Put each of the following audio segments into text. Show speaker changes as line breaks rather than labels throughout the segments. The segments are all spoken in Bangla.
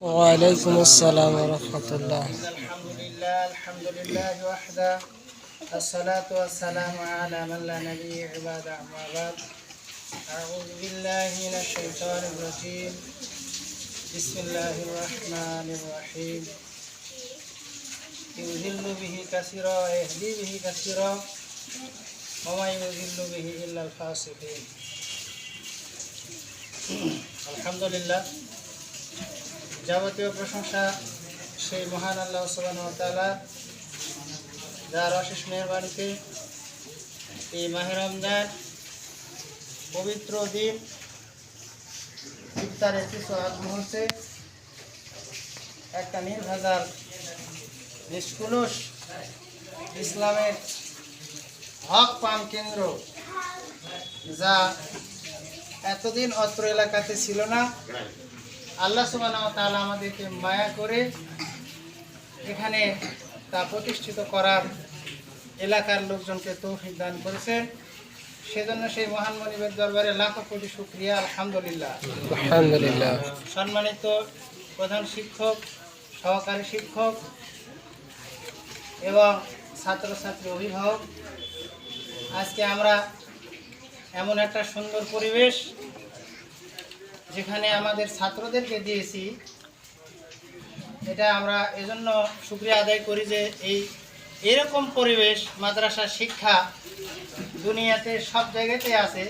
وعليكم السلام ورحمة الله.
الحمد لله وحده الصلاة والسلام على من لا نبي عباد أما بعد. أعوذ بالله من الشيطان الرجيم. بسم الله الرحمن الرحيم. يضل به كثيرا ويهدي به كثيرا وما يضل به إلا الفاسقين. الحمد لله. যাবতীয় প্রশংসা সেই মহান আল্লাহ সুবহানাহু ওয়া তাআলা, যার অশেষ মেহেরবানিতে এই মাহে রমজান পবিত্র দিন ইফতারের কিছু আগ মুহূর্তে একটা নির্ভেজাল নিষ্কলুষ ইসলামের হক পান কেন্দ্র, যা এতদিন অত্র এলাকাতে ছিল না, আল্লাহ সুবহানাহু ওয়া তাআলা আমাদেরকে মায়া করে এখানে তা প্রতিষ্ঠিত করার এলাকার লোকজনকে তৌফিক দান করেছেন। সেজন্য সেই মহান মনিবের দরবারে লাখো কোটি শুকরিয়া। আলহামদুলিল্লাহ।
আলহামদুলিল্লাহ।
সম্মানিত প্রধান শিক্ষক, সহকারী শিক্ষক এবং ছাত্রছাত্রী অভিভাবক, আজকে আমরা এমন একটা সুন্দর পরিবেশ যেখানে আমাদের ছাত্রদেরকে দিয়েছি, এটা আমরা এজন্য শুকরিয়া আদায় করি যে এরকম পরিবেশ, মাদ্রাসা শিক্ষা দুনিয়াতে সব জায়গাতে আছে,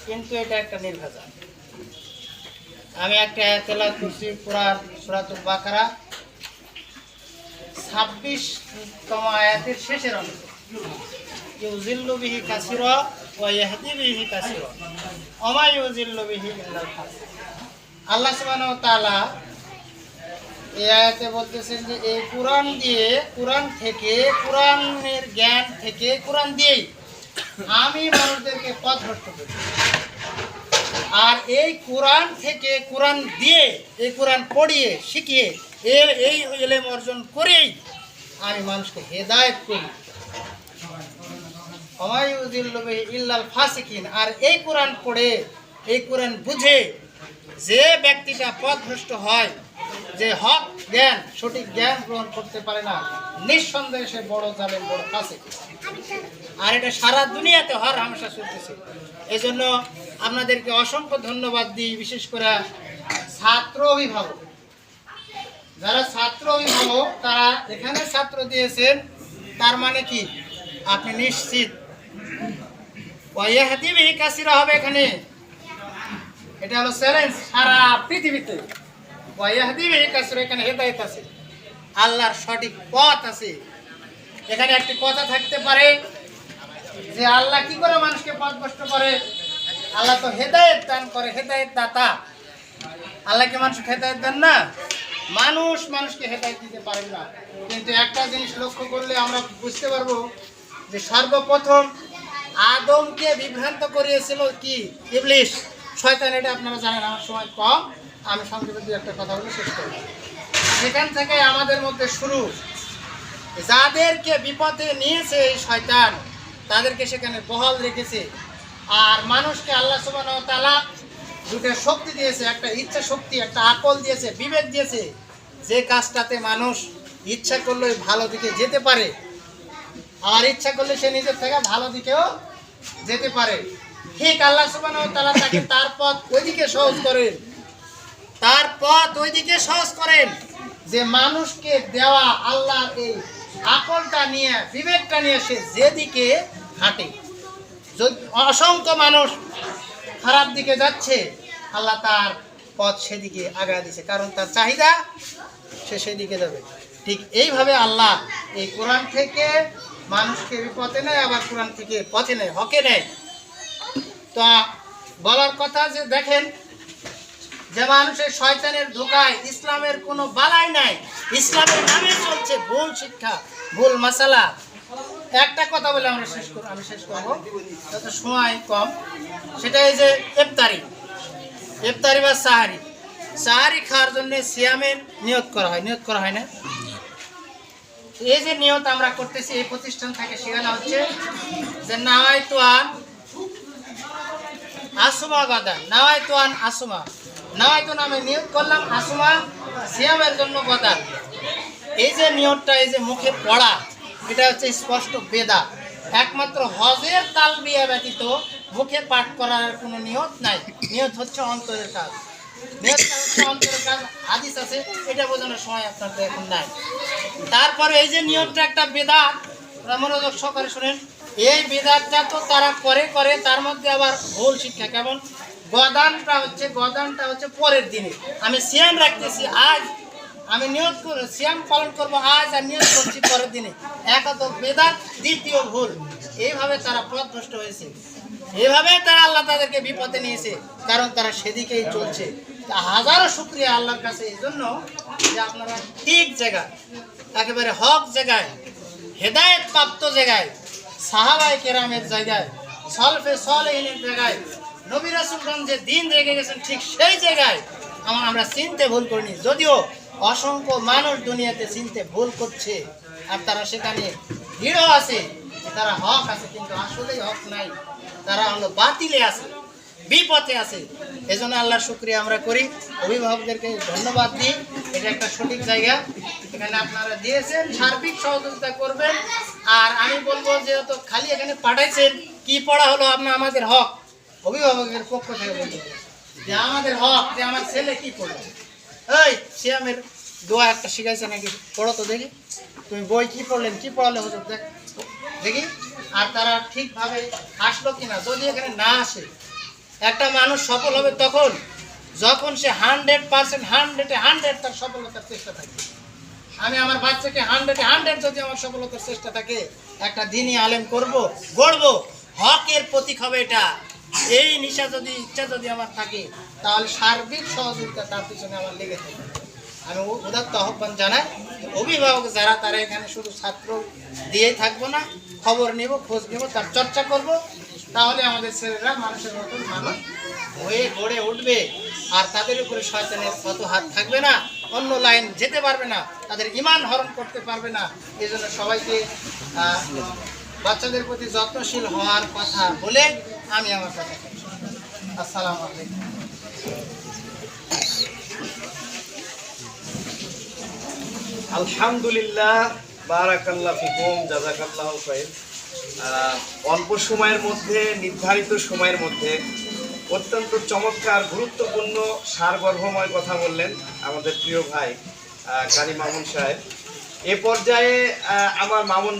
কিন্তু এটা একটা নির্ভেজাল। আমি একটা আয়াত তেলাওয়াত করছি, কুরআন সূরাতুল বাকারা 26তম আয়াতের শেষের অংশ। ইউযিল্লু বিহি কাসীরা ওয়া ইয়াহদি বিহি কাসীরা ওয়া মা ইউযিল্লু বিহি ইল্লাল ফাসিক। আল্লাহ সুবহানাহু ওয়া তাআলা এই আয়াতে বলতেছেন যে এই কোরআন দিয়ে, কোরআন থেকে, কোরআনের জ্ঞান থেকে, কোরআন দিয়েই আমি মানুষদেরকে পথভ্রষ্ট করি। আর এই কোরআন থেকে, কোরআন দিয়ে, এই কোরআন পড়িয়ে শিখিয়ে এই ইলম অর্জন করেই আমি মানুষকে হেদায়েত করি। ওয়া মা ইউযিল্লু বিহি ইল্লাল ফাসিকিন। আর এই কোরআন পড়ে, এই কোরআন বুঝে যে ব্যক্তিটা পথভ্রষ্ট হয়, যে হক জ্ঞান, সঠিক জ্ঞান গ্রহণ করতে পারে না, নিঃসন্দেহে সে বড় জালেম, বড় ফাসিক। আর এটা সারা দুনিয়াতে হর হামেশা চলতেছে। এই জন্য আপনাদেরকে অসংখ্য ধন্যবাদ দিই, বিশেষ করে ছাত্র অভিভাবক, যারা ছাত্র অভিভাবক তারা এখানে ছাত্র দিয়েছেন, তার মানে কি আপনি নিশ্চিত ওয়া ইয়াহদি বিহি কাসীরা হবে এখানে। এটা হলো চ্যালেঞ্জ সারা পৃথিবীতে। ওয়া ইয়াহদি বিহি কাসীরা, এখানে হেদায়েত আছে, আল্লাহর সঠিক পথ আছে। এখানে একটি কথা থাকতে পারে যে আল্লাহ কি করে মানুষকে পথভ্রষ্ট করে? আল্লাহ তো হেদায়েত দান করে, হেদায়েত দাতা। আল্লাহকে মানুষকে হেদায়েত দেন না? মানুষকে হেদায়েত দিতে পারেন না। কিন্তু একটা জিনিস লক্ষ্য করলে আমরা বুঝতে পারবো যে সর্বপ্রথম আদমকে বিভ্রান্ত করিয়েছিল কি? ইবলিস, শয়তান। এটা আপনারা জানেন, আমার সময় কম, আমি সংক্ষেপে দু একটা কথা বলে শেষ করব। সেখান থেকে আমাদের মধ্যে শুরু, যাদেরকে বিপদে নিয়েছে এই শয়তান, তাদেরকে সেখানে বহাল রেখেছে। আর মানুষকে আল্লাহ সুবহানাহু ওয়া তাআলা দুটো শক্তি দিয়েছে, একটা ইচ্ছা শক্তি, একটা আকল দিয়েছে, বিবেক দিয়েছে, যে কাজটাতে মানুষ ইচ্ছা করলে ভালো দিকে যেতে পারে, আর ইচ্ছা করলে সে নিজের থেকে ভালো দিকেও যেতে পারে। ঠিক আল্লাহ সুবহানাহু ওয়া তাআলা তাকে তার পথ ওইদিকে সহজ করেন, তার পথ ওইদিকে সহজ করেন যে মানুষকে দেওয়া আল্লাহর এই আকলটা নিয়ে, বিবেকটা নিয়ে সে যেদিকে হাঁটে। অসংখ্য মানুষ খারাপ দিকে যাচ্ছে, আল্লাহ তার পথ সেদিকে আগায় দিয়েছে, কারণ তার চাহিদা, সে সেদিকে যাবে। ঠিক এইভাবে আল্লাহ এই কোরআন থেকে মানুষকে বিপথে নেয়, আবার কোরআন থেকে পথে নেয়, হকে নেয়। তো বলার কথা যে দেখেন, যে মানুষের শয়তানের ধোঁকায় ইসলামের কোনো বালাই নাই, ইসলামের নামে চলছে ভুল শিক্ষা, ভুল মাসালা। একটা কথা বলে আমি শেষ করবো, যত সময় কম। সেটা এই যে ইফতারি বা সাহারি খাওয়ার জন্য সিয়ামের নিয়ত করা হয় না? এই যে নিয়ত আমরা করতেছি, এই প্রতিষ্ঠান থেকে শেখানো হচ্ছে যে নাওয়াইতু আন আসুমা গাদা, নাওয়াইতু আন আসুমা, নয়তো নামে নিয়োগ করলাম আসমা সিয়ামের জন্য গদান। এই যে নিয়তটা, এই যে মুখে পড়া, এটা হচ্ছে স্পষ্ট বেদা। একমাত্র হজের তালবিয়া ব্যতীত মুখে পাঠ করার কোনো নিয়ত নাই। নিয়ত হচ্ছে অন্তরের কাজ, নিয়তটা হচ্ছে অন্তরের কাজ। হাদিস আছে, এটা বোঝানোর সময় আপনার তো এখন নাই। তারপরে এই যে নিয়তটা একটা বেদাত, মনোযোগ সহকারে শুনেন। এই বেদাতটা তো তারা করে তার মধ্যে আবার ভুল শিক্ষা। কেমন? গদানটা হচ্ছে পরের দিনে। আমি সিয়াম রাখতেছি আজ, আমি নিয়ত করে সিয়াম পালন করব আজ, আর নিয়ত করছি পরের দিনে। এক তো বেদাত, দ্বিতীয় ভুল। এইভাবে তারা পথভ্রষ্ট হয়েছে, এইভাবে তারা আল্লাহ তাদেরকে বিপদে নিয়েছে, কারণ তারা সেদিকেই চলছে। হাজারো শুকরিয়া আল্লাহর কাছে এই জন্য যে আপনারা ঠিক জায়গায়, একেবারে হক জায়গায়, হেদায়েত প্রাপ্ত জায়গায়, সাহাবায়ে কেরামের জায়গায়, সলফে সলেহিনের জায়গায়, নবী রাসূলগণ যে দিন রেখে গেছেন ঠিক সেই জায়গায় আমরা চিনতে ভুল করিনি। যদিও অসংখ্য মানুষ দুনিয়াতে চিনতে ভুল করছে, আর তারা সেখানে দৃঢ় আছে, তারা হক আছে, কিন্তু আসলেই হক নাই। তারা হলো বাতিলে আছে, বিপথে আছে। এই জন্য আল্লাহর শুকরিয়া আমরা করি, অভিভাবকদেরকে ধন্যবাদ দিই। এটা একটা সঠিক জায়গা, এখানে আপনারা দিয়েছেন, সার্বিক সহযোগিতা করবেন। আর আমি বলবো, যেহেতু খালি এখানে পাঠাইছেন, কি পড়া হলো আপনার আমাদের হক, অভিভাবকের পক্ষ থেকে বলতে যে আমাদের হক, যে আমার ছেলে কি পড়লো। এই সিয়ামের দোয়া একটা শিখাইছে নাকি? পড়ো তো দেখি, তুমি বই কি পড়লেন, কি পড়ালে হুজুর দেখ দেখি। আর তারা ঠিকভাবে আসলো কিনা। যদি এখানে না আসে, একটা মানুষ সফল হবে তখন যখন সে 100% 100 তার সফলতার চেষ্টা থাকে। আমি আমার বাচ্চাকে 100 যদি আমার সফলতার চেষ্টা থাকে, একটা দিনই আলেম করব, গড়ব, হকের প্রতীক হবে এটা। এই ইচ্ছা যদি আমার থাকে, তাহলে সার্বিক সহযোগিতা তার পিছনে আমার লেগে থাকে। আমি উদাত্ত আহ্বান জানাই, অভিভাবক যারা, তারা এখানে শুধু ছাত্র দিয়েই থাকবো না, খবর নেব, খোঁজ নেব, তার চর্চা করব। তাহলে আমাদের ছেলেরা মানুষের মতন মানুষ হয়ে গড়ে উঠবে, আর তাদের উপরে শয়তানের কত হাত থাকবে না, অন্য লাইন যেতে পারবে না, তাদের ঈমান হরণ করতে পারবে না। এই জন্য সবাইকে বাচ্চাদের প্রতি যত্নশীল হওয়ার কথা বলে আমি আমার কথা। আসসালামু আলাইকুম।
আলহামদুলিল্লাহ, বারাকাল্লাহ ফিকুম, জাযাকাল্লাহু খাইর। অল্প সময়ের মধ্যে, নির্ধারিত সময়ের মধ্যে অত্যন্ত চমৎকার, গুরুত্বপূর্ণ, সারগর্ভময় কথা বললেন আমাদের প্রিয় ভাই কারি মামুন সাহেব। এ পর্যায়ে আমার মামুন